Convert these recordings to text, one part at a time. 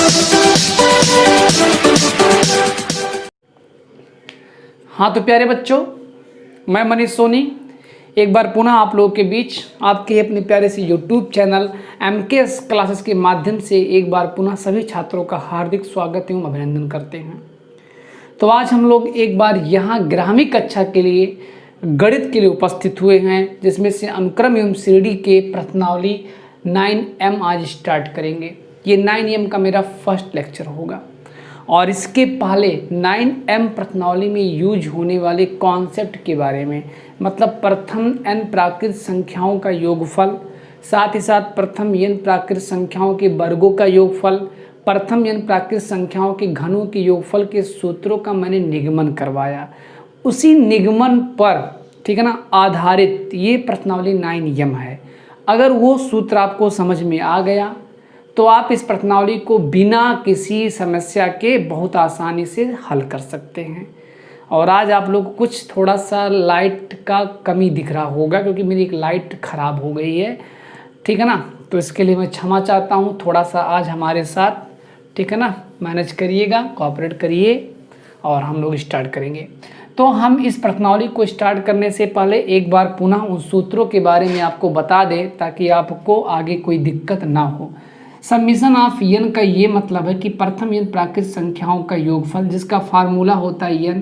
हाँ तो प्यारे बच्चों, मैं मनीष सोनी एक बार पुनः आप लोगों के बीच आपके अपने प्यारे से YouTube चैनल MKS क्लासेस के माध्यम से एक बार पुनः सभी छात्रों का हार्दिक स्वागत एवं अभिनंदन करते हैं। तो आज हम लोग एक बार यहाँ 11वीं कक्षा के लिए गणित के लिए उपस्थित हुए हैं, जिसमें से अनुक्रम एवं श्रेणी के प्रश्नावली 9M आज स्टार्ट करेंगे। ये 9M का मेरा फर्स्ट लेक्चर होगा और इसके पहले 9M प्रश्नावली में यूज होने वाले कॉन्सेप्ट के बारे में, मतलब प्रथम n प्राकृत संख्याओं का योगफल, साथ ही साथ प्रथम n प्राकृत संख्याओं के वर्गों का योगफल, प्रथम n प्राकृत संख्याओं के घनों के योगफल के सूत्रों का मैंने निगमन करवाया। उसी निगमन पर, ठीक है ना, आधारित ये प्रश्नावली 9M है। अगर वो सूत्र आपको समझ में आ गया तो आप इस प्रश्नावली को बिना किसी समस्या के बहुत आसानी से हल कर सकते हैं। और आज आप लोग को कुछ थोड़ा सा लाइट का कमी दिख रहा होगा, क्योंकि मेरी एक लाइट ख़राब हो गई है, ठीक है ना। तो इसके लिए मैं क्षमा चाहता हूँ। थोड़ा सा आज हमारे साथ, ठीक है ना, मैनेज करिएगा, कोऑपरेट करिए और हम लोग स्टार्ट करेंगे। तो हम इस प्रश्नावली को स्टार्ट करने से पहले एक बार पुनः उन सूत्रों के बारे में आपको बता दें, ताकि आपको आगे कोई दिक्कत ना हो। समीशन ऑफ n का ये मतलब है कि प्रथम n प्राकृत संख्याओं का योगफल, जिसका फार्मूला होता है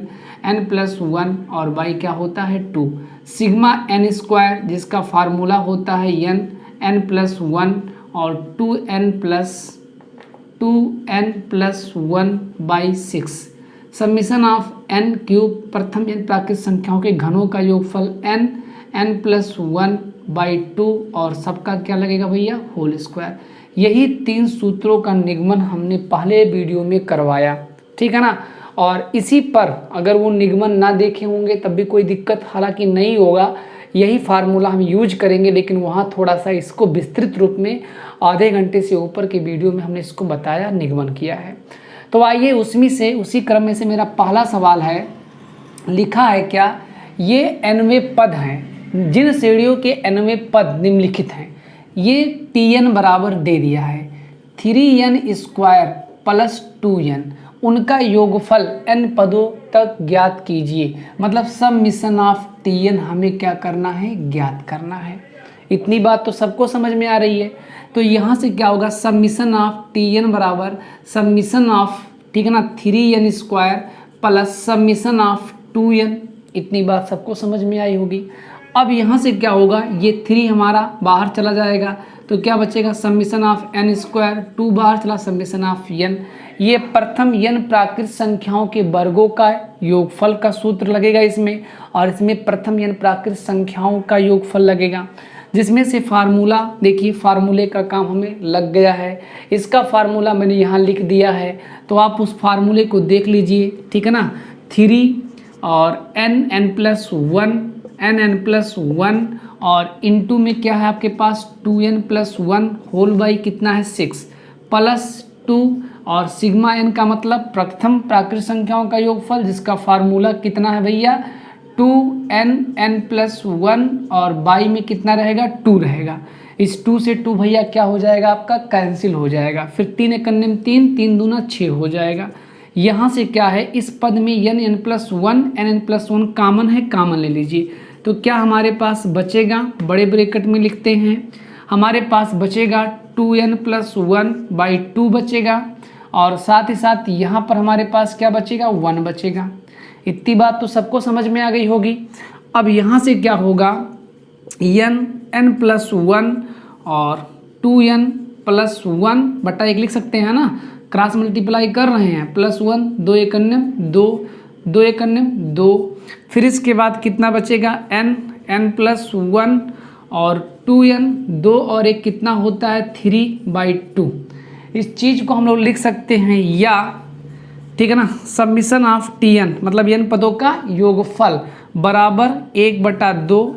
n+1 और y क्या होता है 2, सिग्मा n स्क्वायर जिसका फार्मूला होता है n+1 और 2n+1/6, summation of n cube प्रथम n प्राकृत संख्याओं के घनों का योगफल n+1/2 और सबका क्या लगेगा भैया होल स्क्वायर। यही 3 सूत्रों का निगमन हमने पहले वीडियो में करवाया, ठीक है ना। और इसी पर अगर वो निगमन ना देखे होंगे तब भी कोई दिक्कत हालांकि नहीं होगा, यही फार्मूला हम यूज करेंगे, लेकिन वहाँ थोड़ा सा इसको विस्तृत रूप में आधे घंटे से ऊपर के वीडियो में हमने इसको बताया, निगमन किया है। तो आइए उसी क्रम में से मेरा पहला सवाल है, लिखा है क्या, ये nवें पद हैं, जिन श्रेणियों के nवें पद निम्नलिखित हैं, ये Tn बराबर दे दिया है 3n स्क्वायर प्लस 2n, उनका योगफल n पदों तक ज्ञात कीजिए। मतलब समीशन ऑफ Tn हमें क्या करना है, ज्ञात करना है। इतनी बात तो सबको समझ में आ रही है। तो यहाँ से क्या होगा, समीशन ऑफ Tn बराबर समीशन ऑफ, ठीक है ना, 3n square plus summation of 2n। इतनी बात सबको समझ में आई होगी। अब यहाँ से क्या होगा, ये 3 हमारा बाहर चला जाएगा तो क्या बचेगा, समीशन ऑफ n स्क्वायर, 2 बाहर चला, समीशन ऑफ n। ये प्रथम n प्राकृत संख्याओं के वर्गों का योगफल का सूत्र लगेगा इसमें, और इसमें प्रथम n प्राकृत संख्याओं का योगफल लगेगा, जिसमें से फार्मूला देखिए, फार्मूले का काम हमें लग गया है। इसका फार्मूला मैंने यहाँ लिख दिया है, तो आप उस फार्मूले को देख लीजिए, ठीक है ना। 3 और n+1 और इनटू में क्या है आपके पास 2n+1 होल बाई कितना है 6 प्लस 2 और सिग्मा n का मतलब प्रथम प्राकृत संख्याओं का योगफल, जिसका फार्मूला कितना है भैया 2n+1 और बाई में कितना रहेगा 2 रहेगा। इस 2 से 2 भैया क्या हो जाएगा आपका, कैंसिल हो जाएगा। फिर 3 × 3 3 दूना 6 हो जाएगा। यहाँ से क्या है, इस पद में n+1 कॉमन है, कॉमन ले लीजिए। तो क्या हमारे पास बचेगा, बड़े ब्रैकेट में लिखते हैं, हमारे पास बचेगा 2n+1/2 बचेगा, और साथ ही साथ यहाँ पर हमारे पास क्या बचेगा, 1 बचेगा। इतनी बात तो सबको समझ में आ गई होगी। अब यहाँ से क्या होगा, n+1 और 2n+1 बटा 1 लिख सकते हैं ना, क्रॉस मल्टीप्लाई कर रहे हैं, +1 2 × 2 × 2। फिर इसके बाद कितना बचेगा, n+1 और 2n, 2 और 1 कितना होता है 3/2। इस चीज़ को हम लोग लिख सकते हैं या, ठीक है ना, समीशन ऑफ Tn मतलब n पदों का योगफल बराबर 1/2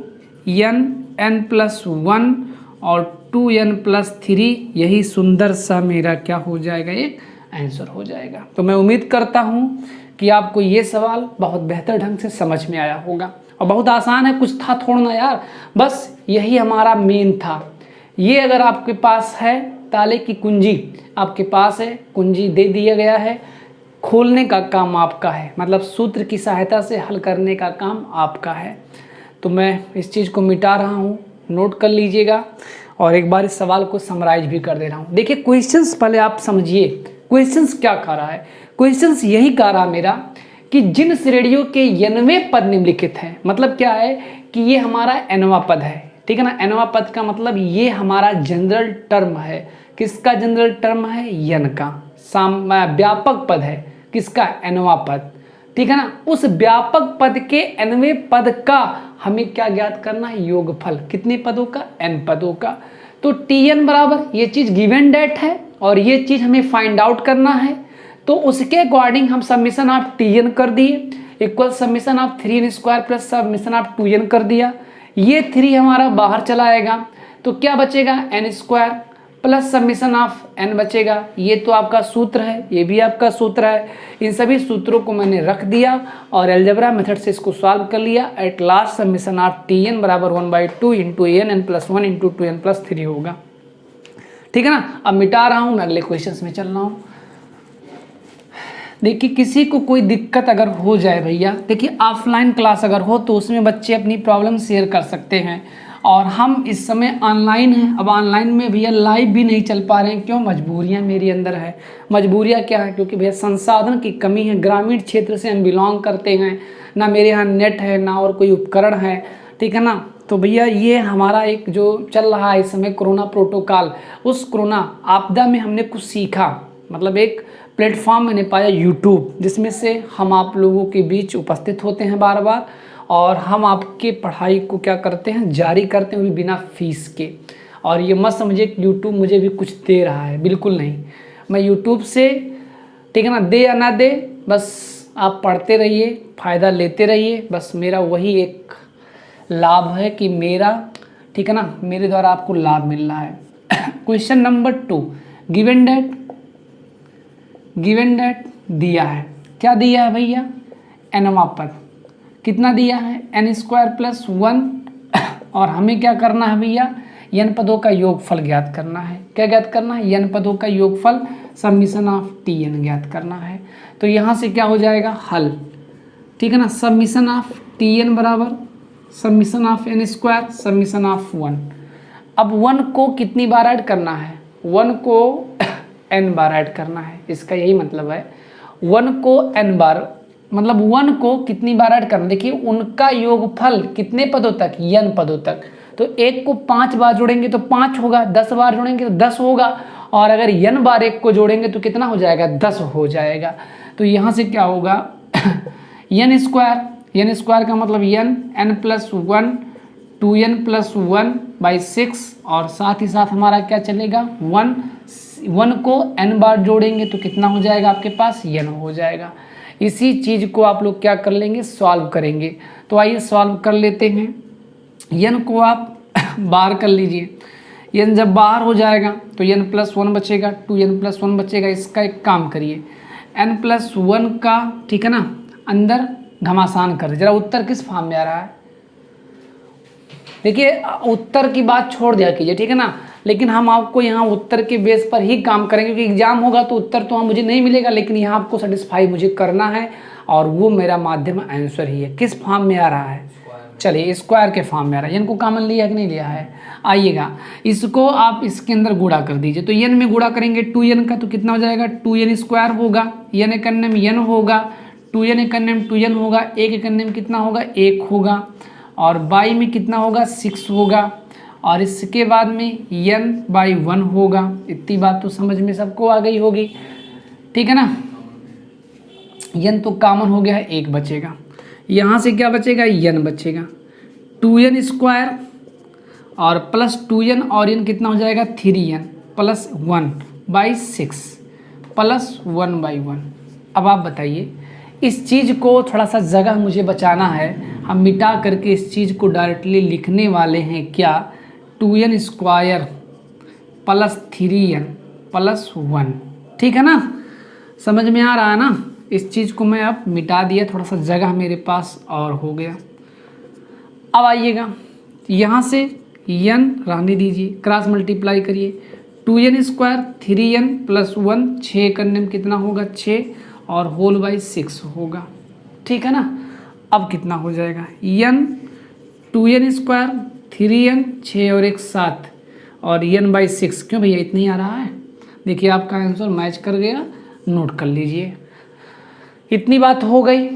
n+1 और 2n+3। यही सुंदर सा मेरा क्या हो जाएगा, एक आंसर हो जाएगा। तो मैं उम्मीद करता हूँ कि आपको ये सवाल बहुत बेहतर ढंग से समझ में आया होगा, और बहुत आसान है, कुछ था थोड़ा ना यार, बस यही हमारा मेन था। ये अगर आपके पास है ताले की कुंजी आपके पास है, कुंजी दे दिया गया है, खोलने का काम आपका है, मतलब सूत्र की सहायता से हल करने का काम आपका है। तो मैं इस चीज़ को मिटा रहा हूँ, नोट कर लीजिएगा और एक बार इस सवाल को समराइज भी कर दे रहा हूँ। देखिए क्वेश्चंस पहले आप समझिए, क्वेश्चंस क्या कह रहा है। क्वेश्चंस यही कह रहा मेरा कि जिन श्रेणियों के n वें पद निम्नलिखित हैं, मतलब क्या है कि ये हमारा nवां पद है, ठीक है ना। nवां पद का मतलब ये हमारा जनरल टर्म है। किसका जनरल टर्म है? n का। व्यापक पद है, किसका? nवां पद, ठीक है ना। उस व्यापक पद के nवें पद का हमें क्या ज्ञात करना है? योगफल। कितने पदों का? n पदों का। तो tn बराबर ये चीज गिवन डेट है और ये चीज हमें फाइंड आउट करना है। तो उसके अकॉर्डिंग हम समीशन ऑफ tn कर दिए equal summation of 3n² plus summation of 2n कर दिया। ये 3 हमारा बाहर चला आएगा तो क्या बचेगा? n² plus summation of n बचेगा। ये तो आपका सूत्र है, ये भी आपका सूत्र है। इन सभी सूत्रों को मैंने रख दिया और अलजेब्रा मेथड से इसको सॉल्व कर लिया। At last summation of tn बराबर 1/2 into an plus 1 into 2n plus 3 होगा, ठीक है ना। अब मिटा रहा हूँ, मैं अगले क्वेश्चन में चल रहा हूँ। देखिए किसी को कोई दिक्कत अगर हो जाए भैया, देखिए ऑफलाइन क्लास अगर हो तो उसमें बच्चे अपनी प्रॉब्लम शेयर कर सकते हैं और हम इस समय ऑनलाइन हैं। अब ऑनलाइन में भैया लाइव भी नहीं चल पा रहे हैं, क्यों? मजबूरियां मेरी अंदर है। मजबूरियां क्या है? क्योंकि भैया संसाधन की कमी है, ग्रामीण क्षेत्र से हम बिलोंग करते हैं, ना मेरे यहाँ नेट है ना और कोई उपकरण है, ठीक है ना। तो भैया ये हमारा एक जो चल रहा है इस समय कोरोना प्रोटोकॉल, उस कोरोना आपदा में हमने कुछ सीखा, मतलब एक प्लेटफॉर्म मैंने पाया यूट्यूब, जिसमें से हम आप लोगों के बीच उपस्थित होते हैं बार बार और हम आपके पढ़ाई को क्या करते हैं? जारी करते हैं, वो भी बिना फीस के। और ये मत समझिए कि यूट्यूब मुझे भी कुछ दे रहा है, बिल्कुल नहीं। मैं यूट्यूब से, ठीक है ना, दे या ना दे, बस आप पढ़ते रहिए, फ़ायदा लेते रहिए, बस मेरा वही एक लाभ है कि मेरा, ठीक है ना, मेरे द्वारा आपको लाभ मिल रहा है। क्वेश्चन नंबर 2, गिवन डेट दिया है। क्या दिया है भैया? nवां पद। कितना दिया है? n² प्लस 1 और हमें क्या करना है भैया? n पदों का योगफल ज्ञात करना है। क्या ज्ञात करना है? n पदों का योगफल समीशन ऑफ tn ज्ञात करना है। तो यहाँ से क्या हो जाएगा? हल, ठीक है ना। समीशन ऑफ tn बराबर summation of n² summation of 1। अब 1 को कितनी बार ऐड करना है? 1 को n बार ऐड करना है, इसका यही मतलब है। 1 को n बार, मतलब 1 को कितनी बार ऐड करना? देखिए उनका योगफल कितने पदों तक? n पदों तक। तो 1 को 5 बार जोड़ेंगे तो 5 होगा, 10 बार जोड़ेंगे तो 10 होगा, और अगर n बार 1 को जोड़ेंगे तो कितना हो जाएगा? 10 हो जाएगा। तो यहाँ से क्या होगा? n² का मतलब n प्लस 1 2n प्लस 1/6 और साथ ही साथ हमारा क्या चलेगा? 1 को n बार जोड़ेंगे तो कितना हो जाएगा आपके पास? n हो जाएगा। इसी चीज़ को आप लोग क्या कर लेंगे? सॉल्व करेंगे। तो आइए सॉल्व कर लेते हैं। n को आप बाहर कर लीजिए, n जब बाहर हो जाएगा तो n प्लस 1 बचेगा, 2n प्लस 1 बचेगा। इसका एक काम करिए, n प्लस 1 का, ठीक है ना, अंदर घमासान कर। जरा उत्तर किस फॉर्म में आ रहा है? देखिए उत्तर की बात छोड़ दिया कीजिए, ठीक है ना, लेकिन हम आपको यहाँ उत्तर के बेस पर ही काम करेंगे, क्योंकि एग्जाम होगा तो उत्तर तो वहाँ मुझे नहीं मिलेगा, लेकिन यहाँ आपको सेटिस्फाई मुझे करना है और वो मेरा माध्यम आंसर ही है। किस फॉर्म में आ रहा है? चलिए स्क्वायर के फॉर्म में आ रहा है। इनको कॉमन लिया कि नहीं लिया है? आइएगा, इसको आप इसके अंदर गुणा कर दीजिए। तो n में गुणा करेंगे 2n का तो कितना हो जाएगा? 2n² होगा, n एक अन्य n होगा, 2n एक अन्य 2n होगा, 1 एक अन्य कितना होगा? 1 होगा, और बाई में कितना होगा? 6 होगा, और इसके बाद में n/1 होगा। इतनी बात तो समझ में सबको आ गई होगी, ठीक है ना। n तो कॉमन हो गया है, 1 बचेगा। यहाँ से क्या बचेगा? n बचेगा। 2n² और प्लस 2n और n कितना हो जाएगा? 3n plus 1/6 plus 1/1। अब आप बताइए, इस चीज़ को थोड़ा सा जगह मुझे बचाना है, हम मिटा करके इस चीज़ को डायरेक्टली लिखने वाले हैं। क्या? 2n² प्लस 3n प्लस 1, ठीक है ना। समझ में आ रहा है ना? इस चीज़ को मैं अब मिटा दिया, थोड़ा सा जगह मेरे पास और हो गया। अब आइएगा यहाँ से n रहने दीजिए, क्रॉस मल्टीप्लाई करिए। 2n स्क्वायर 3n प्लस 1, 6 करने में कितना होगा 6 और होल बाई 6 होगा, ठीक है ना। अब कितना हो जाएगा n 2n स्क्वायर 3n 6 और 1 7 और n बाई 6, क्यों भैया इतना ही आ रहा है। देखिए आपका आंसर मैच कर गया, नोट कर लीजिए। इतनी बात हो गई।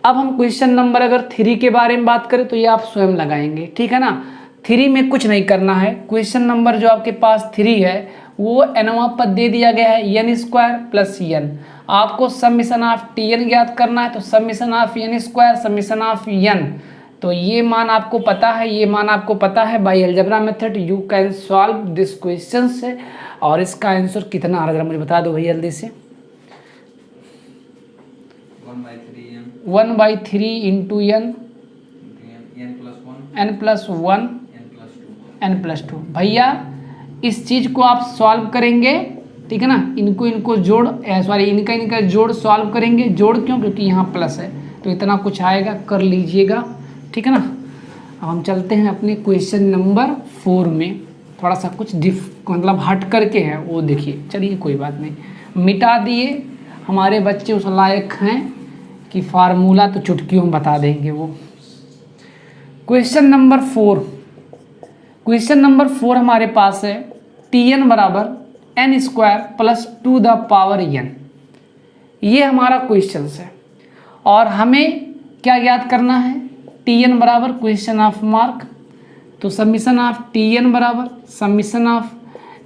अब हम क्वेश्चन नंबर अगर 3 के बारे में बात करें तो ये आप स्वयं लगाएंगे, ठीक है ना। 3 में कुछ नहीं करना है। क्वेश्चन नंबर जो आपके पास 3 है वो nवां पद दे दिया गया है n स्क्वायर प्लस n। आपको समिशन ऑफ tn ज्ञात करना है, तो summation of n square summation of n, तो ये मान आपको पता है, ये मान आपको पता है। By algebra method you can solve this question से। और इसका आंसर कितना आ रहा है मुझे बता दो भैया जल्दी से। 1/3 इंटू n n प्लस 2। भैया इस चीज़ को आप सॉल्व करेंगे, ठीक है ना। इनको जोड़ सॉरी इनका जोड़ सॉल्व करेंगे। जोड़ क्यों, क्योंकि यहाँ प्लस है तो इतना कुछ आएगा, कर लीजिएगा, ठीक है ना। अब हम चलते हैं अपने क्वेश्चन नंबर 4 में। थोड़ा सा कुछ मतलब हट करके है वो, देखिए चलिए कोई बात नहीं, मिटा दिए। हमारे बच्चे उस लायक हैं कि फार्मूला तो चुटकियों में बता देंगे वो। क्वेश्चन नंबर 4 हमारे पास है tn बराबर n square plus 2 the power n। ये हमारा क्वेश्चन है और हमें क्या याद करना है, tn बराबर क्वेश्चन ऑफ मार्क, तो समीशन ऑफ tn बराबर summation of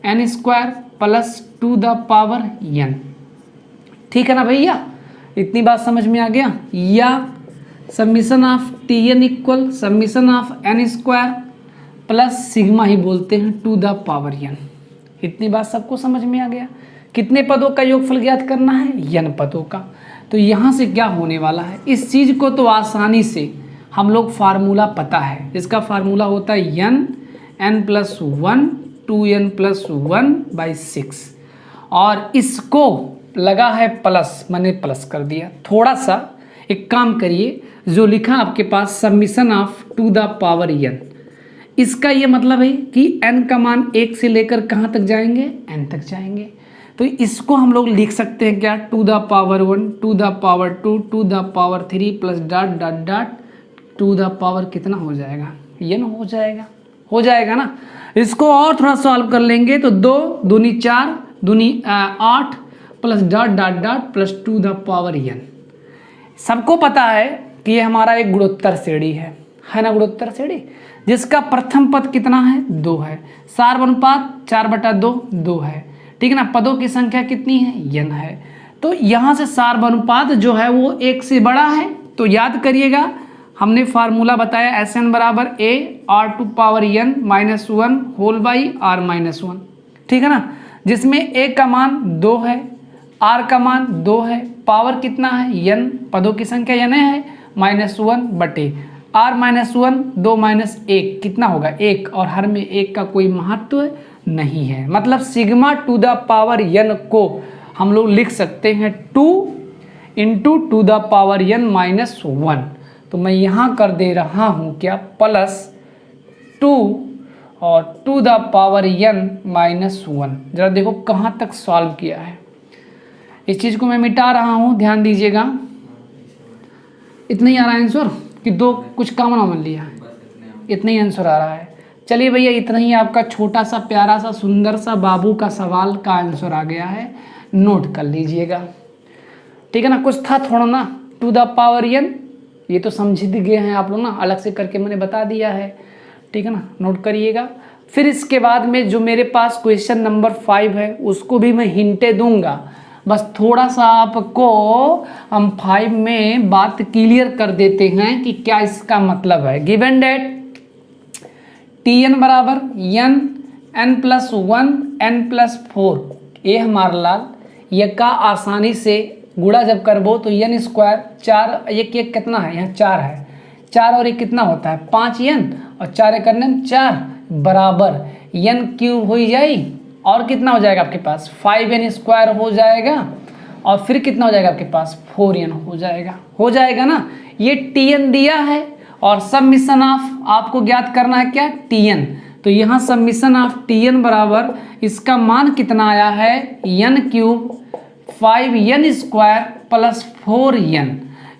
n square plus 2 the power n, ठीक है ना भैया। इतनी बात समझ में आ गया। या summation of tn equal summation of n square plus sigma ही बोलते हैं 2 द पावर n। इतनी बात सबको समझ में आ गया। कितने पदों का योगफल ज्ञात करना है, n पदों का। तो यहाँ से क्या होने वाला है, इस चीज़ को तो आसानी से हम लोग फार्मूला पता है। इसका फार्मूला होता है n प्लस 1 2n प्लस 1/6 और इसको लगा है प्लस, मैंने प्लस कर दिया। थोड़ा सा एक काम करिए, जो लिखा आपके पास summation of 2 the power n, इसका ये मतलब है कि n का मान 1 से लेकर कहाँ तक जाएंगे, n तक जाएंगे। तो इसको हम लोग लिख सकते हैं क्या, 2 the power 1 2 the power 2 2 the power 3 plus dot dot dot 2 the power कितना हो जाएगा, n हो जाएगा ना। इसको और थोड़ा सॉल्व कर लेंगे तो 2 दूनी 4 दूनी 8 plus dot dot dot plus 2 the power n। सबको पता है कि ये हमारा एक गुणोत्तर श्रेणी है ना, गुणोत्तर श्रेणी जिसका प्रथम पद कितना है 2 है, सार अनुपात 4/2 2 है, ठीक है ना। पदों की संख्या कितनी है n है। तो यहाँ से सार अनुपात जो है वो 1 से बड़ा है। तो याद करिएगा हमने फार्मूला बताया Sn बराबर a r to power n minus 1 whole by r minus 1, ठीक है ना। जिसमें a का मान 2 है, r का मान 2 है, पावर कितना है n, पदों की संख्या n है, -1 r माइनस 1 2 माइनस 1 कितना होगा 1, और हर में 1 का कोई महत्व नहीं है। मतलब सिग्मा 2 द पावर n को हम लोग लिख सकते हैं 2 into 2 the power n minus 1। तो मैं यहाँ कर दे रहा हूँ क्या, प्लस 2 और 2 द पावर n माइनस 1। जरा देखो कहाँ तक सॉल्व किया है। इस चीज़ को मैं मिटा रहा हूँ, ध्यान दीजिएगा। इतना ही आ रहा है आंसर कि 2 कुछ कॉमन मान लिया है, इतना ही आंसर आ रहा है। चलिए भैया इतना ही आपका छोटा सा प्यारा सा सुंदर सा बाबू का सवाल का आंसर आ गया है, नोट कर लीजिएगा, ठीक है ना। कुछ था थोड़ा ना 2 द पावर n, ये तो समझ गए हैं आप लोग ना, अलग से करके मैंने बता दिया है, ठीक है ना, नोट करिएगा। फिर इसके बाद में जो मेरे पास क्वेश्चन नंबर 5 है उसको भी मैं हिंटे दूंगा, बस थोड़ा सा आपको हम 5 में बात क्लियर कर देते हैं कि क्या इसका मतलब है। गिवन डेट tn बराबर n प्लस 1 n प्लस 4, ये हमारा लाल ये का आसानी से गुणा जब करबो तो n स्क्वायर 4 एक कितना है, यहाँ 4 है, 4 और 1 कितना होता है 5n और 4 करने में 4 बराबर n क्यूब हो जाए, और कितना हो जाएगा आपके पास 5n स्क्वायर हो जाएगा, और फिर कितना हो जाएगा आपके पास 4n हो जाएगा ना। ये tn दिया है और समिशन ऑफ आपको ज्ञात करना है क्या tn, तो तो यहाँ समीशन ऑफ टी एन बराबर इसका मान कितना आया है, N cube 5n square plus 4n।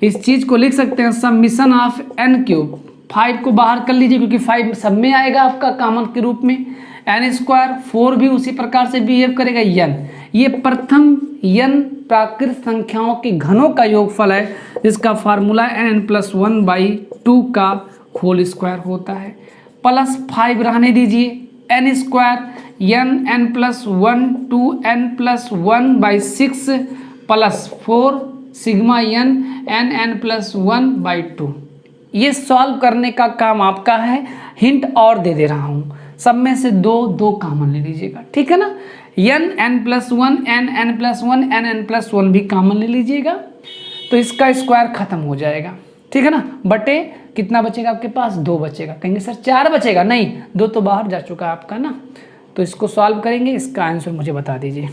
इस चीज़ को लिख सकते हैं समीशन ऑफ n क्यूब, 5 को बाहर कर लीजिए क्योंकि 5 सब में आएगा आपका कॉमन के रूप में, n स्क्वायर 4 भी उसी प्रकार से बिहेव करेगा n। ये प्रथम n प्राकृत संख्याओं के घनों का योगफल है जिसका फार्मूला n+1/2 का होल स्क्वायर होता है। प्लस 5 रहने दीजिए, n square n+1 2n+1/6 plus 4 sigma n+1/2। ये सॉल्व करने का काम आपका है। हिंट और दे रहा हूँ, सब में से दो कॉमन ले लीजिएगा, ठीक है ना। n+1 n+1 n+1 भी कॉमन ले लीजिएगा तो इसका स्क्वायर खत्म हो जाएगा, ठीक है ना। बटे कितना बचेगा आपके पास, 2 बचेगा। कहेंगे सर 4 बचेगा, नहीं 2 तो बाहर जा चुका है आपका ना। तो इसको सॉल्व करेंगे, इसका आंसर मुझे बता दीजिए।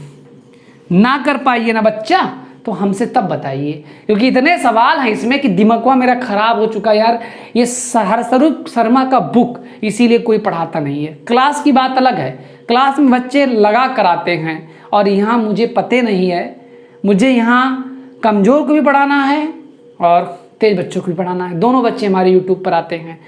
ना कर पाइए ना बच्चा तो हमसे तब बताइए, क्योंकि इतने सवाल हैं इसमें कि दिमागवा मेरा खराब हो चुका है यार। ये हरस्वरूप शर्मा का बुक इसीलिए कोई पढ़ाता नहीं है। क्लास की बात अलग है, क्लास में बच्चे लगा कर आते हैं और यहाँ मुझे पते नहीं है। मुझे यहाँ कमज़ोर को भी पढ़ाना है और तेज बच्चों को भी पढ़ाना है। दोनों बच्चे हमारे यूट्यूब पर आते हैं,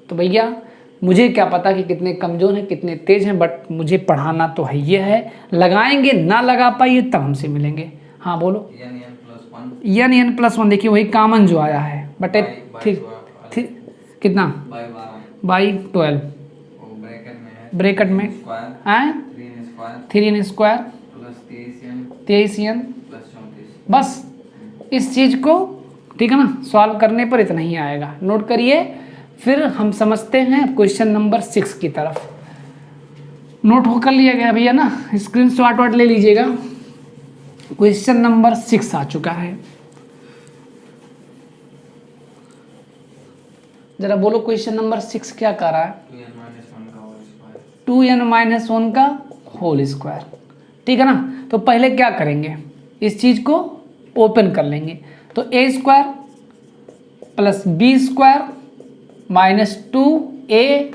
तो भैया मुझे क्या पता कि कितने कमज़ोर हैं कितने तेज हैं, बट मुझे पढ़ाना तो है ये है। लगाएंगे ना लगा पाइए तब हमसे मिलेंगे। हाँ बोलो। n+1 देखिए वही कॉमन जो आया है, बटे कितना बाई 12 ब्रैकेट में 3n स्क्वायर 23n। बस इस चीज़ को, ठीक है ना, सॉल्व करने पर इतना ही आएगा। नोट करिए, फिर हम समझते हैं क्वेश्चन नंबर 6 की तरफ। नोट हो कर लिया गया भैया ना, स्क्रीनशॉट ले लीजिएगा। क्वेश्चन नंबर 6 आ चुका है। जरा बोलो क्वेश्चन नंबर 6 क्या कर रहा है, 2n-1 का होल स्क्वायर, ठीक है ना। तो पहले क्या करेंगे, इस चीज़ को ओपन कर लेंगे। तो a square plus b square minus 2a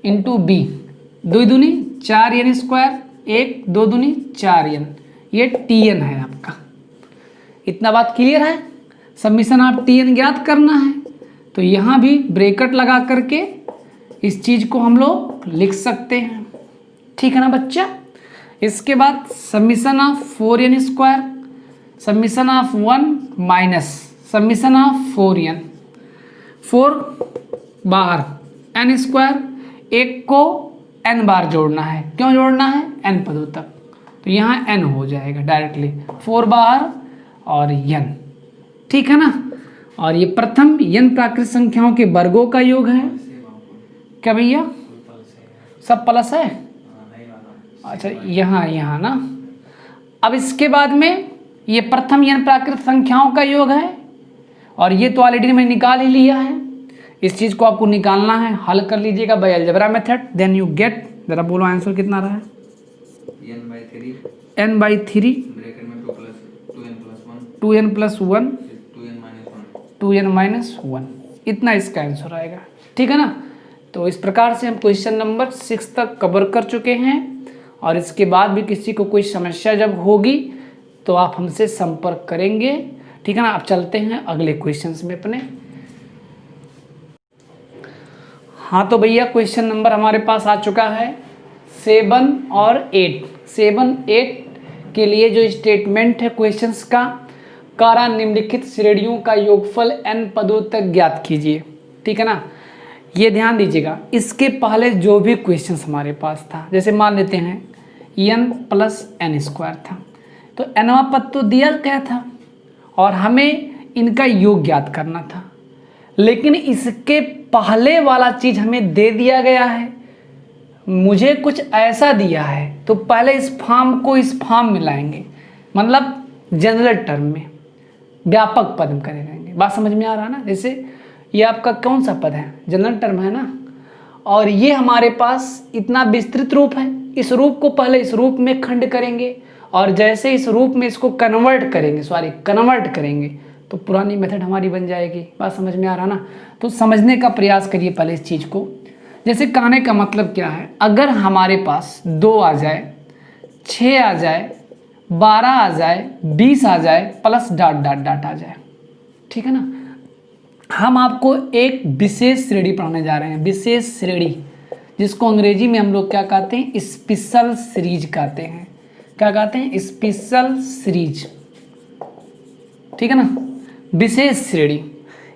into b, 2 दूनी 4n स्क्वायर, 1 2 दूनी 4n, ये tn है आपका। इतना बात क्लियर है। समीशन आप tn ज्ञात करना है, तो यहाँ भी ब्रैकेट लगा करके इस चीज़ को हम लोग लिख सकते हैं, ठीक है ना बच्चा। इसके बाद summation of 4n square, summation of 1 minus summation of 4n, 4 बाहर n स्क्वायर, 1 को n बार जोड़ना है। क्यों जोड़ना है, n पदों तक, तो यहाँ n हो जाएगा डायरेक्टली, 4 बाहर और n, ठीक है ना। और ये प्रथम n प्राकृत संख्याओं के वर्गों का योग है। क्या भैया सब प्लस है, अच्छा यहाँ ना। अब इसके बाद में ये प्रथम n प्राकृत संख्याओं का योग है और ये तो ऑलरेडी मैंने निकाल ही लिया है। इस चीज़ को आपको निकालना है, हल कर लीजिएगा by algebra method, then you get. जरा बोलो आंसर कितना रहा है, n/3 2n+1 2n-1, इतना इसका आंसर आएगा, ठीक है ना। तो इस प्रकार से हम क्वेश्चन नंबर 6 तक कवर कर चुके हैं और इसके बाद भी किसी को कोई समस्या जब होगी तो आप हमसे संपर्क करेंगे, ठीक है ना। अब चलते हैं अगले क्वेश्चंस में अपने। हाँ तो भैया क्वेश्चन नंबर हमारे पास आ चुका है 7 और 8। 7 8 के लिए जो स्टेटमेंट है क्वेश्चंस का, कारा निम्नलिखित श्रेणियों का योगफल n पदों तक ज्ञात कीजिए, ठीक है ना। ये ध्यान दीजिएगा, इसके पहले जो भी क्वेश्चंस हमारे पास था, जैसे मान लेते हैं n+n² था, तो nवा पद तो दिया गया था और हमें इनका योग ज्ञात करना था, लेकिन इसके पहले वाला चीज़ हमें दे दिया गया है। मुझे कुछ ऐसा दिया है तो पहले इस फॉर्म को इस फॉर्म में लाएंगे, मतलब जनरल टर्म में व्यापक पद करेंगे। बात समझ में आ रहा है ना। जैसे ये आपका कौन सा पद है, जनरल टर्म है ना, और ये हमारे पास इतना विस्तृत रूप है। इस रूप को पहले इस रूप में खंड करेंगे और जैसे इस रूप में इसको कन्वर्ट करेंगे तो पुरानी मेथड हमारी बन जाएगी। बात समझ में आ रहा ना। तो समझने का प्रयास करिए पहले इस चीज़ को। जैसे कहने का मतलब क्या है, अगर हमारे पास 2 आ जाए, 6 आ जाए, 12 आ जाए, 20 आ जाए, प्लस डॉट डॉट डॉट आ जाए, ठीक है ना। हम आपको एक विशेष श्रेणी पढ़ाने जा रहे हैं, विशेष श्रेणी, जिसको अंग्रेजी में हम लोग क्या कहते हैं, स्पेशल सीरीज कहते हैं। क्या कहते हैं, स्पेशल सीरीज, ठीक है ना। विशेष श्रेणी,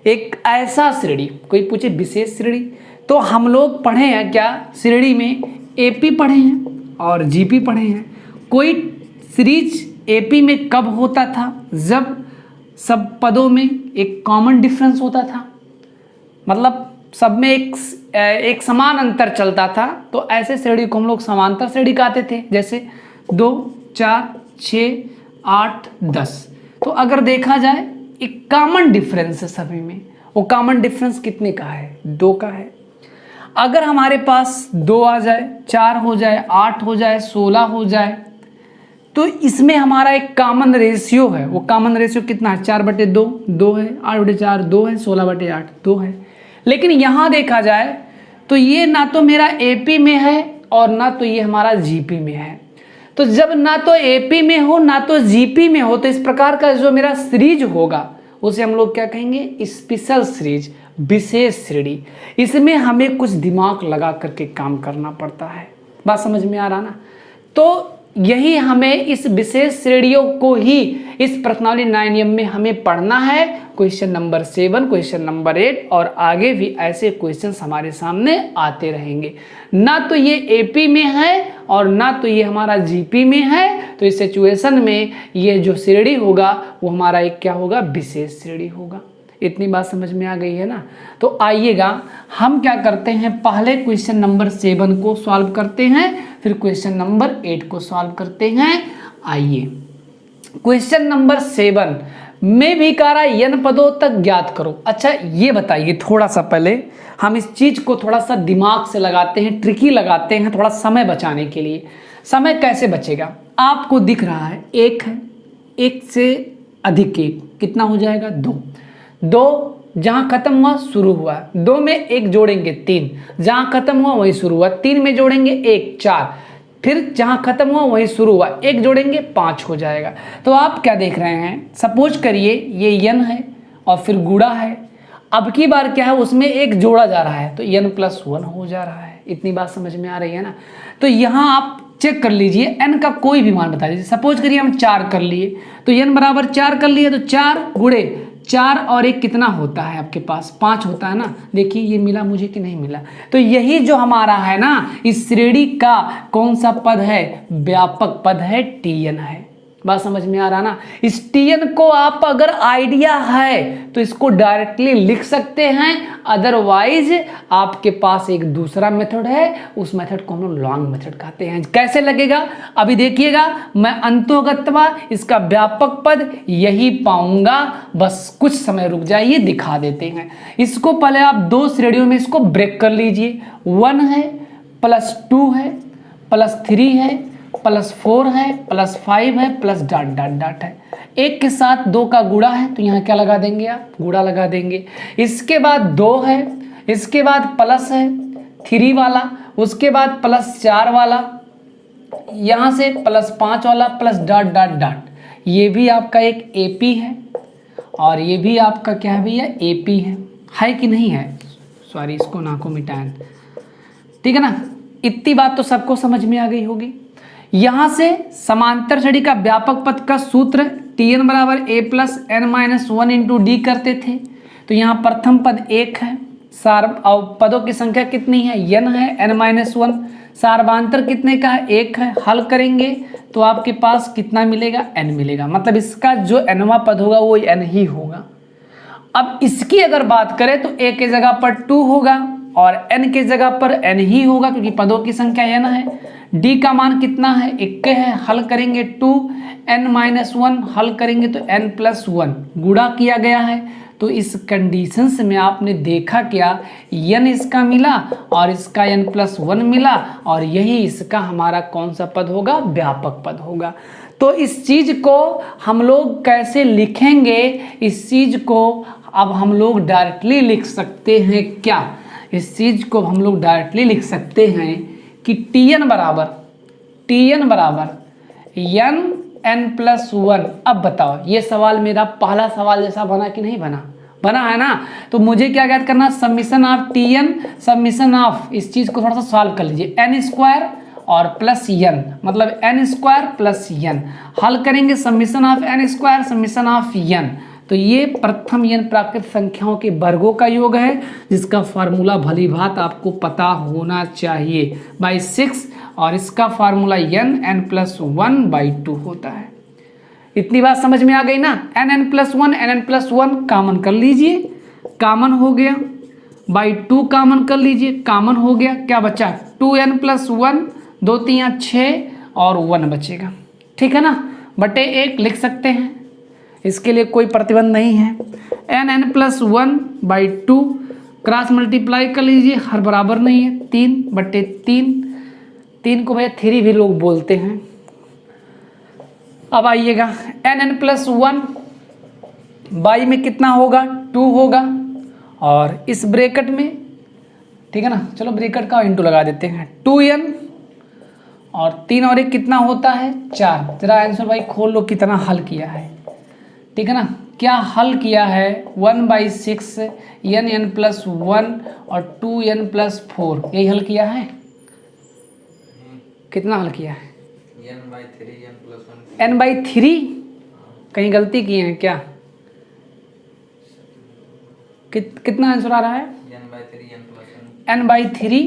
एक ऐसा श्रेणी, कोई पूछे विशेष श्रेणी, तो हम लोग पढ़े हैं क्या, श्रेणी में एपी पढ़े हैं और जीपी पढ़े हैं। कोई सीरीज एपी में कब होता था, जब सब पदों में एक कॉमन डिफरेंस होता था, मतलब सब में एक समान अंतर चलता था, तो ऐसे श्रेणी को हम लोग समांतर श्रेणी कहते थे। जैसे 2, 4, 6, 8, 10। तो अगर देखा जाए एक कॉमन डिफरेंस है सभी में, वो कॉमन डिफरेंस कितने का है, 2 का है। अगर हमारे पास 2 आ जाए, 4 हो जाए, 8 हो जाए, 16 हो जाए, तो इसमें हमारा एक कॉमन रेशियो है। वो कॉमन रेशियो कितना है, 4/2, 2 है, 8/4, 2 है, 16/8, 2 है। लेकिन यहाँ देखा जाए तो ये ना तो मेरा एपी में है और ना तो ये हमारा जीपी में है। तो जब ना तो एपी में हो ना तो जीपी में हो, तो इस प्रकार का जो मेरा सीरीज होगा उसे हम लोग क्या कहेंगे, स्पेशल सीरीज, विशेष श्रेणी। इसमें हमें कुछ दिमाग लगा करके काम करना पड़ता है। बात समझ में आ रहा ना। तो यही हमें इस विशेष श्रेणियों को ही इस प्रश्नावली 9M में हमें पढ़ना है। क्वेश्चन नंबर 7, क्वेश्चन नंबर 8 और आगे भी ऐसे क्वेश्चंस हमारे सामने आते रहेंगे। ना तो ये एपी में है और ना तो ये हमारा जीपी में है, तो इस सिचुएशन में ये जो श्रेणी होगा वो हमारा एक क्या होगा, विशेष श्रेणी होगा। इतनी बात समझ में आ गई है ना। तो आइएगा हम क्या करते हैं, पहले क्वेश्चन नंबर 7 को सॉल्व करते हैं, फिर क्वेश्चन नंबर 8 को सॉल्व करते हैं। आइए क्वेश्चन नंबर 7 में भी कह रहा है n पदों तक ज्ञात करो। अच्छा ये बताइए, थोड़ा सा पहले हम इस चीज को थोड़ा सा दिमाग से लगाते हैं, ट्रिकी लगाते हैं, थोड़ा समय बचाने के लिए। समय कैसे बचेगा, आपको दिख रहा है 1 है, 1 से अधिक 1 कितना हो जाएगा, 2 जहाँ खत्म हुआ शुरू हुआ, 2 में 1 जोड़ेंगे 3, जहाँ खत्म हुआ वहीं शुरू हुआ, 3 में जोड़ेंगे 1, 4, फिर जहाँ खत्म हुआ वहीं शुरू हुआ, 1 जोड़ेंगे 5 हो जाएगा। तो आप क्या देख रहे हैं, सपोज करिए ये n है और फिर गुणा है, अब की बार क्या है उसमें 1 जोड़ा जा रहा है तो n+1 हो जा रहा है। इतनी बात समझ में आ रही है ना। तो यहाँ आप चेक कर लीजिए n का कोई भी मान बता दीजिए। सपोज करिए हम 4 कर लिए, तो n बराबर 4 कर लिए, तो 4 गुणे 4 और 1 कितना होता है आपके पास, 5 होता है ना। देखिए ये मिला मुझे कि नहीं मिला। तो यही जो हमारा है ना, इस श्रेणी का कौन सा पद है, व्यापक पद है, Tn है। बात समझ में आ रहा ना। इस Tn को आप अगर आइडिया है तो इसको डायरेक्टली लिख सकते हैं, अदरवाइज आपके पास एक दूसरा मेथड है, उस मेथड को हम लोग लॉन्ग मेथड कहते हैं। कैसे लगेगा अभी देखिएगा, मैं अंतोगत्वा इसका व्यापक पद यही पाऊंगा, बस कुछ समय रुक जाइए दिखा देते हैं। इसको पहले आप 2 श्रेणियों में इसको ब्रेक कर लीजिए, 1 है, +2 है, +3 है, +4 है, +5 है, प्लस डॉट डॉट डॉट है। 1 के साथ 2 का गुणा है तो यहाँ क्या लगा देंगे आप, गुणा लगा देंगे। इसके बाद 2 है, इसके बाद प्लस है 3 वाला, उसके बाद +4 वाला, यहाँ से +5 वाला, प्लस डॉट डॉट डॉट। ये भी आपका एक एपी है और ये भी आपका क्या है भैया, एपी है कि नहीं है, सॉरी इसको ना को मिटाएं, ठीक है ना। इतनी बात तो सबको समझ में आ गई होगी। यहाँ से समांतर श्रेणी का व्यापक पद का सूत्र Tn बराबर a+n-1 इंटू डी करते थे। तो यहाँ प्रथम पद 1 है, सार और पदों की संख्या कितनी है, n है, n-1, सार्वधातर कितने का है, 1 है। हल करेंगे तो आपके पास कितना मिलेगा, n मिलेगा। मतलब इसका जो nवां पद होगा वो n ही होगा। अब इसकी अगर बात करें तो a के जगह पर 2 होगा और n के जगह पर n ही होगा, क्योंकि पदों की संख्या n है। d का मान कितना है, 1 है। हल करेंगे 2n-1, हल करेंगे तो n+1 गुणा किया गया है। तो इस कंडीशंस में आपने देखा क्या, n इसका मिला और इसका n+1 मिला, और यही इसका हमारा कौन सा पद होगा, व्यापक पद होगा। तो इस चीज को हम लोग कैसे लिखेंगे, इस चीज को अब हम लोग डायरेक्टली लिख सकते हैं क्या, इस चीज़ को हम लोग डायरेक्टली लिख सकते हैं कि Tn बराबर n+1। अब बताओ ये सवाल मेरा पहला सवाल जैसा बना कि नहीं बना? बना है ना। तो मुझे क्या ज्ञात करना, summation of Tn, summation of, इस चीज़ को थोड़ा सा सॉल्व कर लीजिए, n² और प्लस n, मतलब n² प्लस n। हल करेंगे summation of n², summation of n। तो ये प्रथम n प्राकृत संख्याओं के वर्गों का योग है, जिसका फार्मूला भली भांत आपको पता होना चाहिए, बाई 6, और इसका फार्मूला n+1/2 होता है। इतनी बात समझ में आ गई ना। n+1 कॉमन कर लीजिए, कॉमन हो गया, बाई 2 कॉमन कर लीजिए, कॉमन हो गया, क्या बचा 2n+1, 2 3 6 और 1 बचेगा, ठीक है ना, बटे 1 लिख सकते हैं, इसके लिए कोई प्रतिबंध नहीं है। n+1/2 क्रॉस मल्टीप्लाई कर लीजिए, हर बराबर नहीं है, 3/3, 3 को भैया 3 भी लोग बोलते हैं। अब आइएगा n+1 बाई में कितना होगा, 2 होगा, और इस ब्रैकेट में, ठीक है ना, चलो ब्रैकेट का इंटू लगा देते हैं, 2n और 3 और 1 कितना होता है, 4। जरा आंसर भाई खोल लो कितना हल किया है, ठीक है ना, क्या हल किया है, 1/6 n+1 और 2n+4, यही हल किया है। कितना हल किया है, n/3। कहीं गलती किए हैं क्या, कितना आंसर आ रहा है, n/3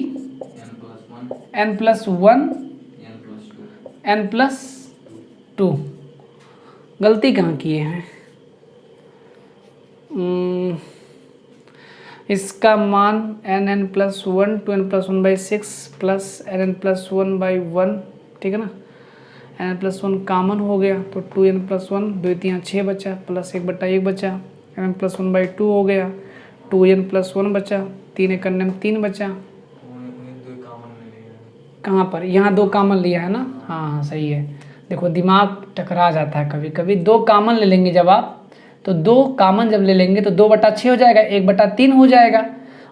n+1 n+2। गलती कहाँ किए हैं, इसका मान n+1 2n+1/6 प्लस n+1/1, ठीक है ना, n+1 कॉमन हो गया तो 2n+1, 2 3 6 बचा, प्लस 1/1 बचा, n+1/2 हो गया, 2n+1 बचा, 3 1 3 बचा। कहाँ पर, यहाँ 2 कॉमन लिया है ना, हाँ सही है। देखो दिमाग टकरा जाता है कभी कभी, 2 कॉमन ले लेंगे जब आप, तो 2 कॉमन जब ले लेंगे तो 2/6 हो जाएगा, 1/3 हो जाएगा,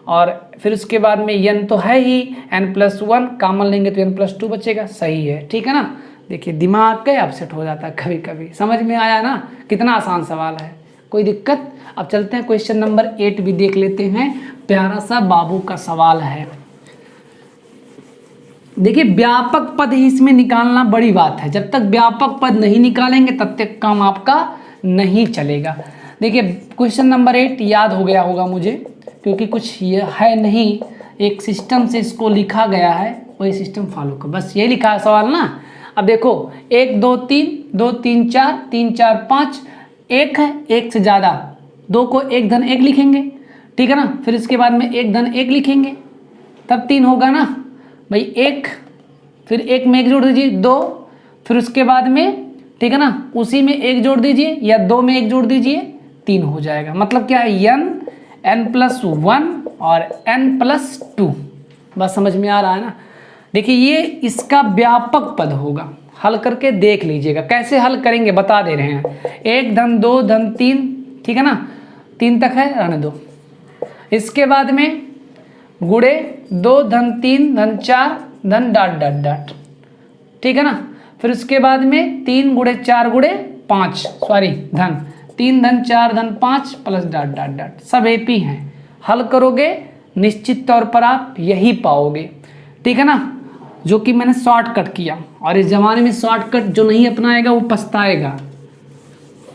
और फिर उसके बाद में n तो है ही, n+1 कॉमन लेंगे तो n+2 बचेगा, सही है, ठीक है ना। देखिए दिमाग का अपसेट हो जाता है कभी कभी, समझ में आया ना, कितना आसान सवाल है, कोई दिक्कत। अब चलते हैं क्वेश्चन नंबर 8 भी देख लेते हैं, प्यारा सा बाबू का सवाल है। देखिए व्यापक पद ही इसमें निकालना बड़ी बात है, जब तक व्यापक पद नहीं निकालेंगे तब तक काम आपका नहीं चलेगा। देखिए क्वेश्चन नंबर 8 याद हो गया होगा मुझे, क्योंकि कुछ ये है नहीं, एक सिस्टम से इसको लिखा गया है, वही सिस्टम फॉलो कर, बस ये लिखा है सवाल ना। अब देखो 1 2 3 2 3 4 3 4 5, 1 है, 1 से ज़्यादा, 2 को 1 धन 1 लिखेंगे, ठीक है ना, फिर इसके बाद में 1 धन 1 लिखेंगे, तब 3 होगा ना भाई, 1 फिर 1 में 1 जोड़ दीजिए 2, फिर उसके बाद में, ठीक है ना, उसी में 1 जोड़ दीजिए या 2 में 1 जोड़ दीजिए, 3 हो जाएगा। मतलब क्या है, n+1 और n+2। बस समझ में आ रहा है ना। देखिए ये इसका व्यापक पद होगा, हल करके देख लीजिएगा, कैसे हल करेंगे बता दे रहे हैं। 1 धन 2 धन 3, ठीक है ना, 3 तक है, रहने दो। इसके बाद में गुड़े 2 धन 3 धन 4 धन ... ठीक है ना, फिर उसके बाद में 3 गुड़े 4 गुड़े 5, सॉरी धन 3 धन 4 धन 5 प्लस ... सब एपी हैं। हल करोगे निश्चित तौर पर आप यही पाओगे, ठीक है ना, जो कि मैंने शॉर्टकट किया, और इस ज़माने में शॉर्टकट जो नहीं अपनाएगा वो पछताएगा।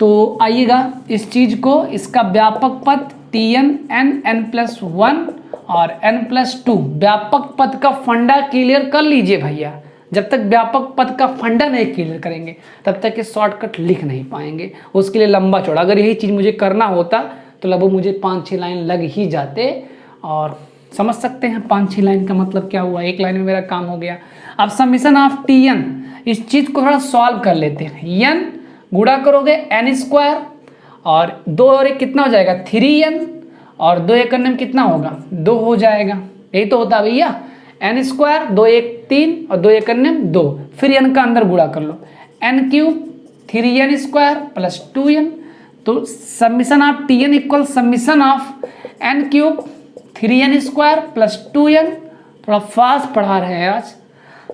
तो आइएगा इस चीज़ को, इसका व्यापक पद Tn n+1 और n+2, व्यापक पद का फंडा क्लियर कर लीजिए भैया। जब तक व्यापक पद का फंडा नहीं क्लियर करेंगे तब तक ये शॉर्टकट लिख नहीं पाएंगे, उसके लिए लंबा चौड़ा, अगर यही चीज़ मुझे करना होता तो लगभग मुझे 5-6 लाइन लग ही जाते, और समझ सकते हैं 5-6 लाइन का मतलब क्या हुआ, 1 लाइन में मेरा काम हो गया। अब समीशन ऑफ Tn, इस चीज़ को थोड़ा सॉल्व कर लेते हैं। n गुणा करोगे n² और 2 और 1 कितना हो जाएगा, 3n, और 2 1 में कितना होगा, 2 हो जाएगा, यही तो होता है भैया, n², 2 1 3 और 2 1 2, फिर n का अंदर गुणा कर लो, n³ 3n² प्लस 2n। तो summation of Tn equal summation of n³ 3n² plus 2n, थोड़ा फास्ट पढ़ा रहे हैं आज।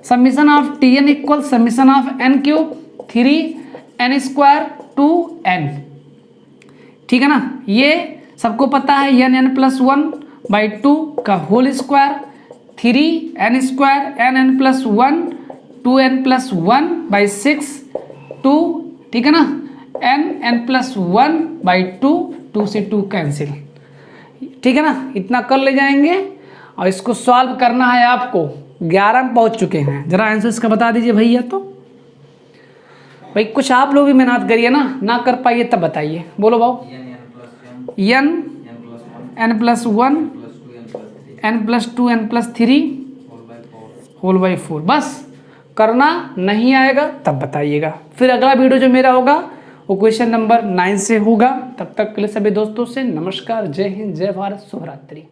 Summation of Tn equal summation of n³ 3n² 2n, ठीक है ना। ये सबको पता है n+1/2 का whole square 3n² n+1 2n+1/6 2, ठीक है ना, n+1/2 2 से 2 कैंसिल, ठीक है ना। इतना कर ले जाएंगे और इसको सॉल्व करना है आपको। 11 में पहुंच चुके हैं, जरा आंसर इसका बता दीजिए भैया। तो भाई कुछ आप लोग भी मेहनत करिए ना कर पाइए तब बताइए, बोलो भाव। n+1 n+2 n+3 whole by 4, बस करना नहीं आएगा तब बताइएगा। फिर अगला वीडियो जो मेरा होगा वो क्वेश्चन नंबर 9 से होगा। तब तक के लिए सभी दोस्तों से नमस्कार, जय हिंद, जय भारत, शुभ रात्रि।